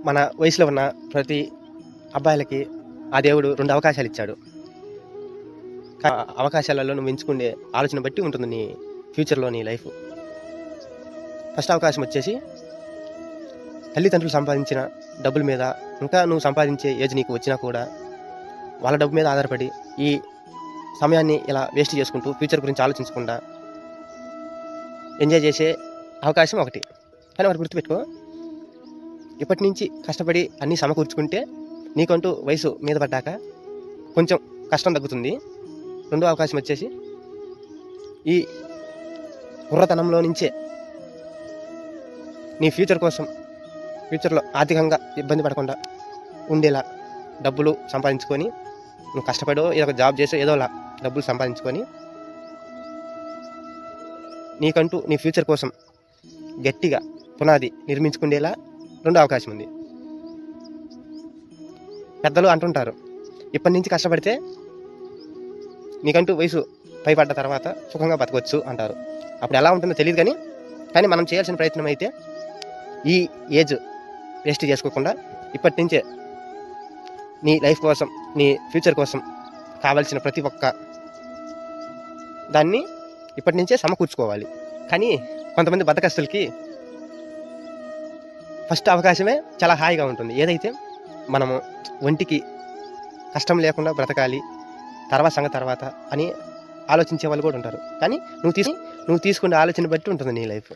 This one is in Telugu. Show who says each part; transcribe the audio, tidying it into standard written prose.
Speaker 1: మన వయసులో ఉన్న ప్రతి అబ్బాయిలకి ఆ దేవుడు 2 అవకాశాలు ఇచ్చాడు. అవకాశాలలో నువ్వు ఎంచుకునే ఆలోచన బట్టి ఉంటుంది నీ ఫ్యూచర్‌లో నీ లైఫ్. ఫస్ట్ అవకాశం వచ్చేసి తల్లిదండ్రులు సంపాదించిన డబ్బుల మీద, ఇంకా నువ్వు సంపాదించే ఏజ్ నీకు వచ్చినా కూడా వాళ్ళ డబ్బు మీద ఆధారపడి ఈ సమయాన్ని ఇలా వేస్ట్ చేసుకుంటూ ఫ్యూచర్ గురించి ఆలోచించకుండా ఎంజాయ్ చేసే అవకాశం ఒకటి. కానీ ఒకటి గుర్తుపెట్టుకో, ఇప్పటి నుంచి కష్టపడి అన్నీ సమకూర్చుకుంటే నీకంటూ వయసు మీద పడ్డాక కొంచెం కష్టం తగ్గుతుంది. రెండో అవకాశం వచ్చేసి ఈ కుర్రతనంలో నుంచే నీ ఫ్యూచర్ కోసం, ఫ్యూచర్లో ఆర్థికంగా ఇబ్బంది పడకుండా ఉండేలా డబ్బులు సంపాదించుకొని, నువ్వు కష్టపడో ఏదో ఒక జాబ్ చేసో ఏదోలా డబ్బులు సంపాదించుకొని నీకంటూ నీ ఫ్యూచర్ కోసం గట్టిగా పునాది నిర్మించుకునేలా రెండో అవకాశం ఉంది. పెద్దలు అంటుంటారు, ఇప్పటి నుంచి కష్టపడితే నీకంటూ వయసు పైపడ్డ తర్వాత సుఖంగా బతకొచ్చు అంటారు. అప్పుడు ఎలా ఉంటుందో తెలియదు, కానీ మనం చేయాల్సిన ప్రయత్నం అయితే ఈ ఏజ్ వేస్ట్ చేసుకోకుండా ఇప్పటి నుంచే నీ లైఫ్ కోసం, నీ ఫ్యూచర్ కోసం కావాల్సిన ప్రతి ఒక్క దాన్ని ఇప్పటి నుంచే సమకూర్చుకోవాలి. కానీ కొంతమంది బద్ధకస్తులకి ఫస్ట్ అవకాశమే చాలా హాయిగా ఉంటుంది. ఏదైతే మనము ఒంటికి కష్టం లేకుండా బ్రతకాలి, తర్వాత సంగతి తర్వాత అని ఆలోచించే వాళ్ళు కూడా ఉంటారు. కానీ నువ్వు తీసుకునే ఆలోచన బట్టి ఉంటుంది నీ లైఫ్.